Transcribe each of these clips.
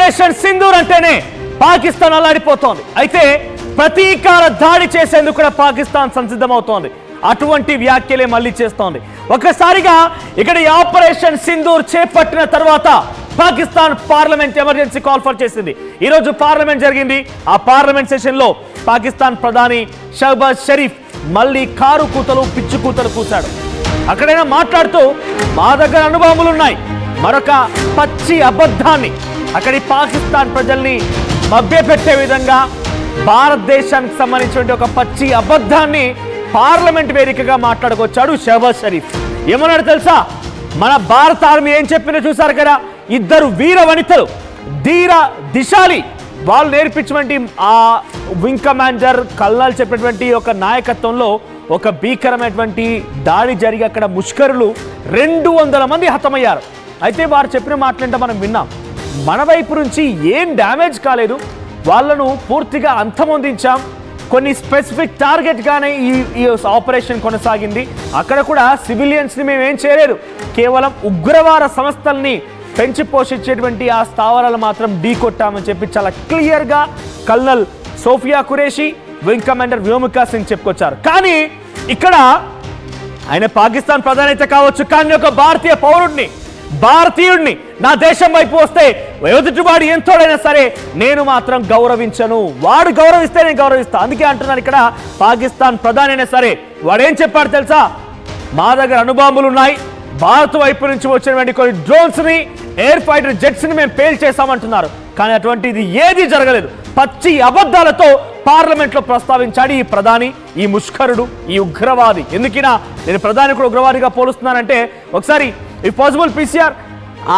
Operation Sindoor అంటేనే పాకిస్తాన్ అల్లాడిపోతోంది. అయితే ప్రతీకార దాడి చేసేందుకు కూడా పాకిస్తాన్ సంసిద్ధమవుతోంది. అటువంటి వ్యాఖ్యలే మళ్ళీ చేస్తోంది. ఒక్కసారిగా ఇక్కడ ఈ ఆపరేషన్ సింధూర్ చేపట్టిన తర్వాత Pakistan parliament emergency call for చేసింది. ఈరోజు పార్లమెంట్ జరిగింది. ఆ పార్లమెంట్ సెషన్ లో పాకిస్తాన్ ప్రధాని షహబాజ్ షరీఫ్ మళ్ళీ కారు కూతలు పిచ్చు కూతలు కూశాడు. అక్కడైనా మాట్లాడుతూ మా దగ్గర అణుబాంబులున్నాయి, మరొక పచ్చి అబద్ధాన్ని అక్కడి పాకిస్తాన్ ప్రజల్ని మభ్యపెట్టే విధంగా భారతదేశానికి సంబంధించిన ఒక పచ్చి అబద్ధాన్ని పార్లమెంట్ వేదికగా మాట్లాడుకొచ్చాడు షహబాజ్ షరీఫ్. ఏమన్నాడు తెలుసా? మన భారత ఆర్మీ ఏం చెప్పిందో చూసారు కదా, ఇద్దరు వీర వనితలు ధీర దిశాలి వాళ్ళు నేర్పించినటువంటి ఆ వింగ్ కమాండర్ కల్నల్ చెప్పినటువంటి ఒక నాయకత్వంలో ఒక భీకరమైనటువంటి దాడి జరిగి అక్కడ ముష్కరులు 200 మంది హతమయ్యారు. అయితే వారు చెప్పిన మాటలంటే మనం విన్నాం. మన వైపు నుంచి ఏం డ్యామేజ్ కాలేదు, వాళ్ళను పూర్తిగా అంతమొందించాం. కొన్ని స్పెసిఫిక్ టార్గెట్గానే ఈ ఆపరేషన్ కొనసాగింది. అక్కడ కూడా సివిలియన్స్ని మేమేం చేయలేదు, కేవలం ఉగ్రవాద సంస్థల్ని పెంచి పోషించేటువంటి ఆ స్థావరాలు మాత్రం ఢీ కొట్టామని చెప్పి చాలా క్లియర్గా colonel Sofiya Qureshi, wing commander Vyomika Singh చెప్పుకొచ్చారు. కానీ ఇక్కడ ఆయన పాకిస్తాన్ ప్రధాని అయితే కావచ్చు, కానీ ఒక భారతీయ పౌరుడిని, భారతీయుడిని నా దేశం వైపు వస్తే ఎదుటివాడు ఎంతోడైనా సరే నేను మాత్రం గౌరవించను. వాడు గౌరవిస్తే నేను గౌరవిస్తా. అందుకే అంటున్నాను, ఇక్కడ పాకిస్తాన్ ప్రధాని అయినా సరే వాడేం చెప్పాడు తెలుసా? మా దగ్గర అణుబాంబులు ఉన్నాయి, భారత్ వైపు నుంచి వచ్చినటువంటి కొన్ని డ్రోన్స్ ని, ఎయిర్ ఫైటర్ జెట్స్ ని మేము పేల్ చేశామంటున్నారు. కానీ అటువంటిది ఏది జరగలేదు. పచ్చి అబద్ధాలతో పార్లమెంట్ లో ప్రస్తావించాడు ఈ ప్రధాని, ఈ ముష్కరుడు, ఈ ఉగ్రవాది. ఎందుకైనా నేను ప్రధాని కూడా ఉగ్రవాదిగా పోలుస్తున్నానంటే, ఒకసారి ఈ పాసిబుల్ పీసీఆర్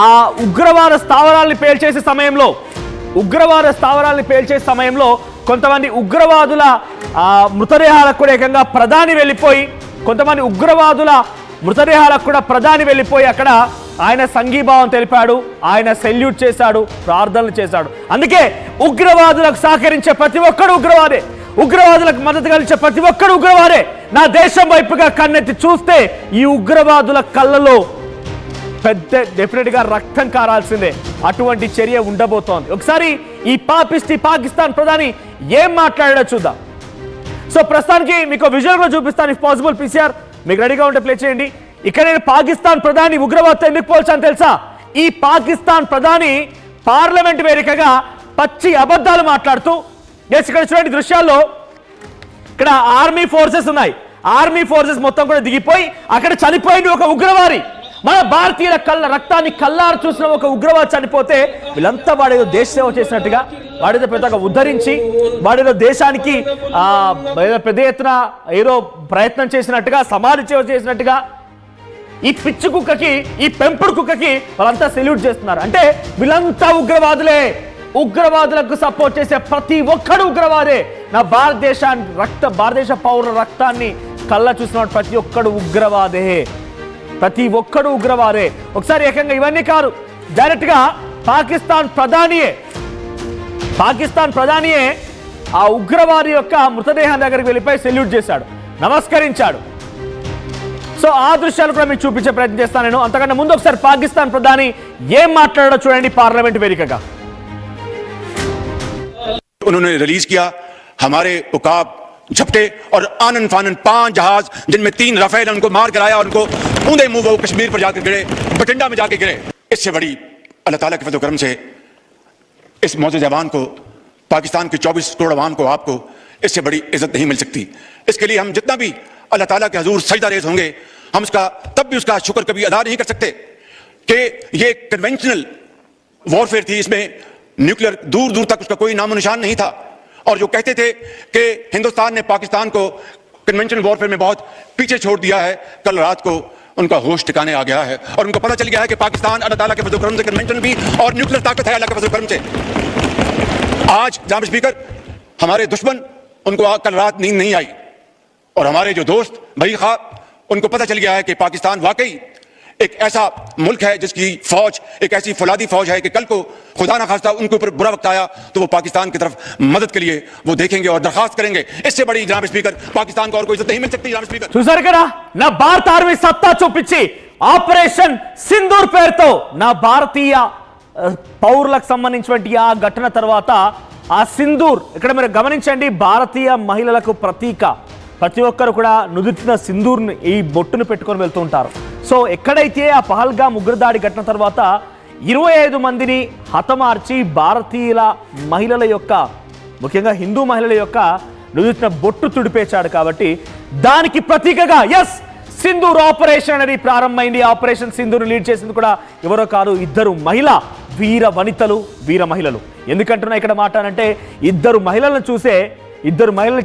ఆ ఉగ్రవాద స్థావరాల్ని పేల్చేసే సమయంలో కొంతమంది ఉగ్రవాదుల మృతదేహాలకు కూడా ఏకంగా ప్రధాని వెళ్ళిపోయి, కొంతమంది ఉగ్రవాదుల మృతదేహాలకు కూడా ప్రధాని వెళ్ళిపోయి అక్కడ ఆయన సంఘీభావం తెలిపాడు, ఆయన సెల్యూట్ చేశాడు, ప్రార్థనలు చేశాడు. అందుకే ఉగ్రవాదులకు సహకరించే ప్రతి ఒక్కడు ఉగ్రవాదే, ఉగ్రవాదులకు మద్దతు కలిగించే ప్రతి ఒక్కడు ఉగ్రవాదే. నా దేశం వైపుగా కన్నెత్తి చూస్తే ఈ ఉగ్రవాదుల కళ్ళలో పెద్ద డెఫినెట్ గా రక్తం కారాల్సిందే. అటువంటి చర్య ఉండబోతోంది. ఒకసారి ఈ పాకిస్తాన్ ప్రధాని ఏం మాట్లాడాడో చూద్దాం. సో ప్రస్తుతానికి మీకు విజువల్ కూడా చూపిస్తాను. ఇఫ్ పాసిబుల్ పీసీఆర్ మీకు రెడీగా ఉంటే ప్లే చేయండి. ఇక్కడ నేను పాకిస్తాన్ ప్రధాని ఉగ్రవాదతో ఎందుకు పోల్చాను తెలుసా? ఈ పాకిస్తాన్ ప్రధాని పార్లమెంట్ వేదికగా పచ్చి అబద్ధాలు మాట్లాడుతూ, ఇక్కడ చూడండి దృశ్యాల్లో, ఇక్కడ ఆర్మీ ఫోర్సెస్ ఉన్నాయి. ఆర్మీ ఫోర్సెస్ మొత్తం కూడా దిగిపోయి అక్కడ చనిపోయింది ఒక ఉగ్రవాది. మన భారతీయుల రక్తాన్ని కల్లారు చూసిన ఒక ఉగ్రవాది చనిపోతే వీళ్ళంతా వాడేదో దేశ సేవ చేసినట్టుగా, వాడేదో పెద్దగా ఉద్ధరించి, వాడేదో దేశానికి పెద్ద ఎత్తున ఏదో ప్రయత్నం చేసినట్టుగా, సమాజ సేవ చేసినట్టుగా ఈ పిచ్చి కుక్కకి, ఈ పెంపుడు కుక్కకి వాళ్ళంతా సెల్యూట్ చేస్తున్నారు. అంటే వీళ్ళంతా ఉగ్రవాదులే. ఉగ్రవాదులకు సపోర్ట్ చేసే ప్రతి ఒక్కడు ఉగ్రవాదే. నా భారతదేశ పౌరుల రక్తాన్ని కళ్ళ చూసిన ప్రతి ఒక్కడు ఉగ్రవాదే, ప్రతి ఒక్కడు ఉగ్రవాదే. ఒకసారి ఏకంగా ఇవన్నీ కాదు, డైరెక్ట్ గా పాకిస్తాన్ ప్రధానియే ఆ ఉగ్రవాది యొక్క మృతదేహం దగ్గరికి వెళ్ళిపోయి సెల్యూట్ చేశాడు, నమస్కరించాడు. సో ఆ దృశ్యాలు కూడా మీకు చూపించే ప్రయత్నం చేస్తాను నేను. అంతకన్నా ముందు ఒకసారి పాకిస్తాన్ ప్రధాని ఏం మాట్లాడాడో చూడండి పార్లమెంట్ వేదికగా. उन्होंने रिलीज किया हमारे उकाब झपटे और आनन फानन 5 जहाज, जिनमें 3 राफेल, उनको मार गिराया और उनको ऊंधे मुंह वो कश्मीर पर जाकर गिरे, बठिंडा में जाके गिरे। इससे बड़ी अल्लाह ताला के फज़ल करम से इस मौजूद जवान को, पाकिस्तान के 24 करोड़ अवाम को, आपको इससे बड़ी इज्जत नहीं मिल सकती। इसके लिए हम जितना भी अल्लाह ताला के हुजूर सजदा रेज़ होंगे, हम उसका तब भी उसका शुक्र कभी अदा नहीं कर सकते कि ये कन्वेंशनल वॉरफेयर थी, इसमें न्यूक्लियर दूर दूर तक उसका कोई नामो निशान नहीं था। और जो कहते थे कि हिंदुस्तान ने पाकिस्तान को कन्वेंशनल वॉरफेयर में बहुत पीछे छोड़ दिया है, कल रात को उनका होश ठिकाने आ गया है और उनको पता चल गया है कि पाकिस्तान अल्लाह ताला के फज़ल करम से कन्वेंशनल भी और न्यूक्लियर ताकत है अल्लाह के फज़ल करम से। आज जनाब स्पीकर, हमारे दुश्मन, उनको कल रात नींद नहीं आई और हमारे जो दोस्त भाई ख्वाब, उनको पता चल गया है कि पाकिस्तान वाकई एक ऐसा मुल्क है जिसकी फौज एक ऐसी फौलादी फौज है कि कल को खुदा ना खास्ता उनके ऊपर बुरा वक्त आया तो वो पाकिस्तान की तरफ मदद के लिए वो देखेंगे और दरखास्त करेंगे। इससे बड़ी जनाब स्पीकर पाकिस्तान को और कोई इज्जत नहीं मिल सकती। जनाब स्पीकर చూసారు కదా, నా భారత ఆర్మీ సత్తా చూపించి ఆపరేషన్ సింధూర్ పేరుతో నా భారతీయ పౌరులకు సంబంధించినటువంటి ఆ ఘటన తర్వాత ఆ సింధూర్ ఇక్కడ మీరు గమనించండి, భారతీయ మహిళలకు ప్రతీక. ప్రతి ఒక్కరు కూడా నుదుటిన సింధూర్ని ఈ బొట్టును పెట్టుకొని వెళ్తూ ఉంటారు. సో ఎక్కడైతే ఆ పహల్గామ్ ఉగ్రదాడి ఘటన తర్వాత 25 మందిని హతమార్చి భారతీయుల మహిళల యొక్క, ముఖ్యంగా హిందూ మహిళల యొక్క నుదుటిన బొట్టు తుడిపేశాడు. కాబట్టి దానికి ప్రతీకగా ఎస్ సింధూర్ ఆపరేషన్ అనేది ప్రారంభమైంది. ఆపరేషన్ సింధూర్ లీడ్ చేసింది కూడా ఎవరో కాదు, ఇద్దరు మహిళ వీర వనితలు, వీర మహిళలు. ఎందుకంటున్నా ఇక్కడ మాట అంటే ఇద్దరు మహిళలను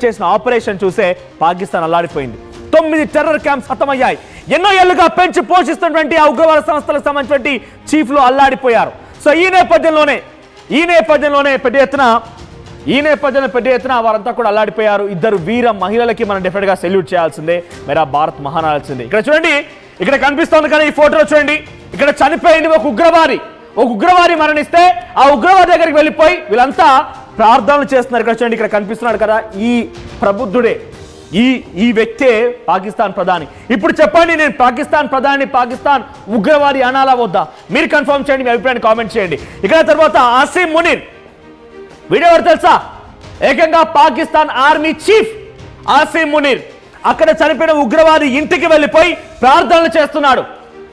చేసిన ఆపరేషన్ చూసే పాకిస్తాన్ అల్లాడిపోయింది. 9 టెర్రర్ క్యాంప్స్ హతమయ్యాయి. ఎన్నో ఏళ్లుగా పెంచి పోషిస్తున్నటువంటి ఆ ఉగ్రవాద సంస్థలకు సంబంధించినటువంటి చీఫ్లు అల్లాడిపోయారు. సో ఈ నేపథ్యంలోనే పెద్ద ఎత్తున వారంతా కూడా అల్లాడిపోయారు. ఇద్దరు వీర మహిళలకి మనం డెఫినెట్ గా సెల్యూట్ చేయాల్సిందే, మేరా భారత్ మహానాల్సిందే. ఇక్కడ చూడండి, ఇక్కడ కనిపిస్తోంది కదా ఈ ఫోటోలో చూడండి, ఇక్కడ చనిపోయింది ఒక ఉగ్రవాది మరణిస్తే ఆ ఉగ్రవాది దగ్గరికి వెళ్ళిపోయి వీళ్ళంతా ప్రార్థనలు చేస్తున్నారు. ఇక్కడ చూడండి, ఇక్కడ కనిపిస్తున్నాడు కదా ఈ ప్రబుద్ధుడే, ఈ వ్యక్తే పాకిస్తాన్ ప్రధాని. ఇప్పుడు చెప్పండి, నేను పాకిస్తాన్ ప్రధాని, పాకిస్తాన్ ఉగ్రవాది అనాలా వద్దా? మీరు కన్ఫర్మ్ చేయండి, మీ అభిప్రాయాన్ని కామెంట్ చేయండి. ఇక్కడ తర్వాత ఆసిమ్ మునీర్ వీడియో ఎవరు తెలుసా? ఏకంగా పాకిస్తాన్ ఆర్మీ చీఫ్ ఆసిమ్ మునీర్ అక్కడ చనిపోయిన ఉగ్రవాది ఇంటికి వెళ్ళిపోయి ప్రార్థనలు చేస్తున్నాడు.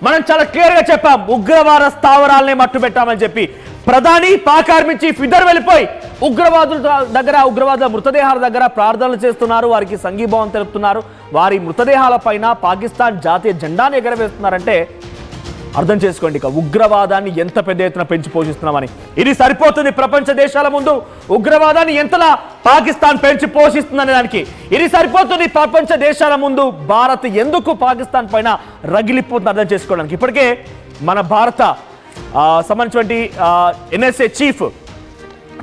మనం చాలా క్లియర్ గా చెప్పాం, ఉగ్రవాద స్థావరాలనే మట్టు పెట్టామని చెప్పి. ప్రధాని, పాక్ ఆర్మీ చీఫ్ ఇద్దరు వెళ్ళిపోయి ఉగ్రవాదుల మృతదేహాల దగ్గర ప్రార్థనలు చేస్తున్నారు, వారికి సంఘీభావం తెలుపుతున్నారు, వారి మృతదేహాల పైన పాకిస్తాన్ జాతీయ జెండాను ఎగరవేస్తున్నారంటే అర్థం చేసుకోండి ఇక ఉగ్రవాదాన్ని ఎంత పెద్ద ఎత్తున పెంచి పోషిస్తున్నామని. ఇది సరిపోతుంది ప్రపంచ దేశాల ముందు ఉగ్రవాదాన్ని ఎంతలా పాకిస్తాన్ పెంచి పోషిస్తుందనే దానికి. ఇది సరిపోతుంది ప్రపంచ దేశాల ముందు భారత్ ఎందుకు పాకిస్తాన్ పైన రగిలిపోతుంది అర్థం చేసుకోవడానికి. ఇప్పటికే మన భారత సంబంధించినటువంటి ఎన్ఎస్ఏ చీఫ్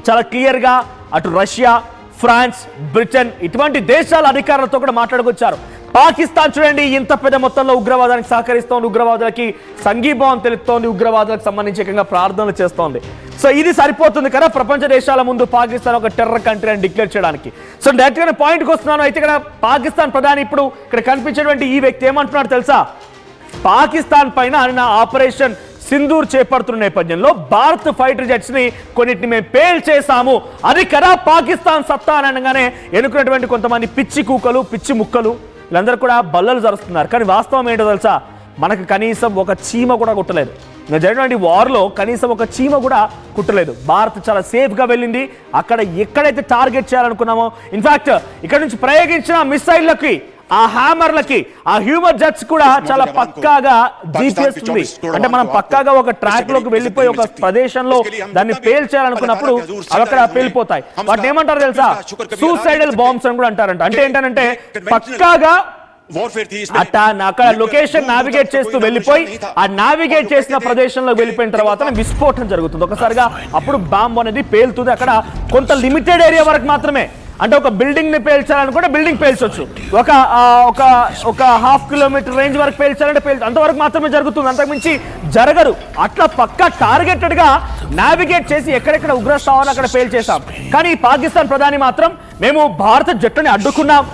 చాలా క్లియర్గా అటు రష్యా, ఫ్రాన్స్, బ్రిటన్ ఇటువంటి దేశాల అధికారులతో కూడా మాట్లాడుకొచ్చారు. పాకిస్తాన్ చూడండి ఇంత పెద్ద మొత్తంలో ఉగ్రవాదానికి సహకరిస్తోంది, ఉగ్రవాదులకి సంఘీభావం తెలుపుతోంది, ఉగ్రవాదులకు సంబంధించి ఏకంగా ప్రార్థనలు చేస్తోంది. సో ఇది సరిపోతుంది కదా ప్రపంచ దేశాల ముందు పాకిస్తాన్ ఒక టెర్రర్ కంట్రీ అని డిక్లేర్ చేయడానికి. సో డైరెక్ట్ గా పాయింట్కి వస్తున్నాను. అయితే ఇక్కడ పాకిస్తాన్ ప్రధాని ఇప్పుడు ఇక్కడ కనిపించేటువంటి ఈ వ్యక్తి ఏమంటున్నాడు తెలుసా? పాకిస్తాన్ పైన ఆయన ఆపరేషన్ సింధూర్ చేపడుతున్న నేపథ్యంలో భారత్ ఫైటర్ జెట్స్ ని కొన్నిటిని మేము పేల్ చేశాము, అది కదా పాకిస్తాన్ సత్తా అనగానే ఎన్నుకున్నటువంటి కొంతమంది పిచ్చి కూకలు, పిచ్చి ముక్కలు వీళ్ళందరూ కూడా బల్లలు జరుస్తున్నారు. కానీ వాస్తవం ఏంటో తెలుసా? మనకు కనీసం ఒక చీమ కూడా కుట్టలేదు. జరిగినటువంటి వార్లో కనీసం ఒక చీమ కూడా కుట్టలేదు. భారత్ చాలా సేఫ్గా వెళ్ళింది. అక్కడ ఎక్కడైతే టార్గెట్ చేయాలనుకున్నామో, ఇన్ఫాక్ట్ ఇక్కడ నుంచి ప్రయోగించిన మిసైళ్ళకి, ఆ హ్యామర్లకి, ఆ హ్యూమర్ జెట్స్ కూడా చాలా పక్కాగా జీపీఎస్ ఉంది. అంటే మనం పక్కాగా ఒక ట్రాక్ లోకి వెళ్ళిపోయి ఒక ప్రదేశంలో దాన్ని పేల్చేయాలనుకున్నప్పుడు అవి అక్కడ పేలిపోతాయి. వాటిని ఏమంటారు తెలుసా? సూసైడల్ బాంబ్స్ అని కూడా అంటారంట. అంటే ఏంటంటే పక్కాగా అక్కడ లొకేషన్ నావిగేట్ చేస్తూ వెళ్ళిపోయి ఆ నావిగేట్ చేసిన ప్రదేశంలో వెళ్ళిపోయిన తర్వాత విస్ఫోటనం జరుగుతుంది ఒకసారిగా. అప్పుడు బాంబు అనేది పేలుతుంది. అక్కడ కొంత లిమిటెడ్ ఏరియా వరకు మాత్రమే, అంటే ఒక బిల్డింగ్ ని పేల్చాలనుకుంటే బిల్డింగ్ పేల్చొచ్చు, ఒక ½ కిలోమీటర్ రేంజ్ వరకు పేల్చాలంటే అంతవరకు మాత్రమే జరుగుతుంది, అంతకుమించి జరగదు. అట్లా పక్కా టార్గెటెడ్ గా నావిగేట్ చేసి ఎక్కడెక్కడ ఉగ్రస్థావరాలు అక్కడ పేల్చేశాం. కానీ పాకిస్తాన్ ప్రధాని మాత్రం మేము భారత జట్టుని అడ్డుకున్నాం,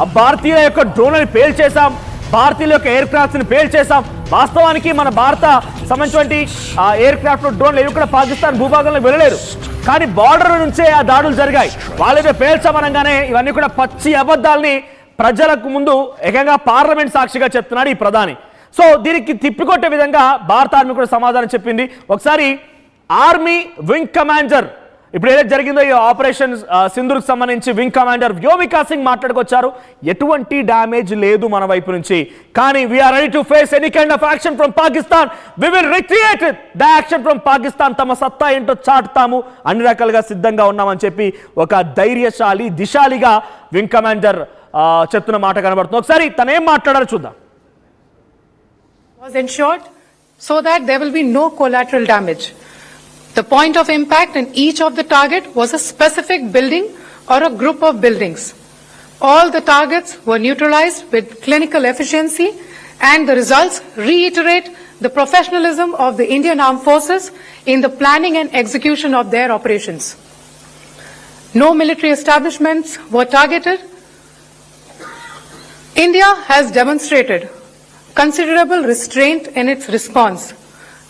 ఆ భారతీయుల యొక్క డ్రోన్లని పేల్చేశాం, భారతీయుల యొక్క ఎయిర్ క్రాఫ్ట్స్ ని పేల్చేశాం. వాస్తవానికి మన భారత సంబంధించినటువంటి ఎయిర్ క్రాఫ్ట్ డ్రోన్లు ఏవి కూడా పాకిస్తాన్ భూభాగంలో వెళ్ళలేరు, కానీ బార్డర్ నుంచే ఆ దాడులు జరిగాయి. వాళ్ళేదో పేల్చమనగానే ఇవన్నీ కూడా పచ్చి అబద్ధాలని ప్రజలకు ముందు ఏకంగా పార్లమెంట్ సాక్షిగా చెప్తున్నాడు ఈ ప్రధాని. సో దీనికి తిప్పికొట్టే విధంగా భారత ఆర్మీ కూడా సమాధానం చెప్పింది. ఒకసారి ఆర్మీ వింగ్ కమాండర్ ఇప్పుడు ఏదైతే జరిగిందో ఈ ఆపరేషన్ సింధూర్కి సంబంధించి వింగ్ కమాండర్ వ్యోమికా సింగ్ మాట్లాడుకొచ్చారు. ఎటువంటి డ్యామేజ్ లేదు మన వైపు నుంచి, కానీ we are ready to face any kind of action from Pakistan, we will recreate the action from Pakistan, తమ సత్తా ఏంటో చాటుతాము, అన్ని రకాలుగా సిద్ధంగా ఉన్నామని చెప్పి ఒక ధైర్యశాలి దిశాలిగా వింగ్ కమాండర్ చెప్తున్న మాట కనబడుతుంది. ఒకసారి తను ఏం మాట్లాడారో చూద్దాం. Was ensured so that there will be no collateral damage. The point of impact in each of the target was a specific building or a group of buildings. All the targets were neutralized with clinical efficiency, and the results reiterate the professionalism of the Indian Armed Forces in the planning and execution of their operations. No military establishments were targeted. India has demonstrated considerable restraint in its response.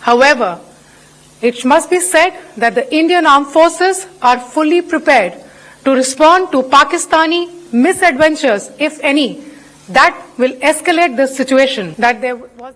However, It must be said that the Indian Armed Forces are fully prepared to respond to Pakistani misadventures, if any, that will escalate the situation. That there was.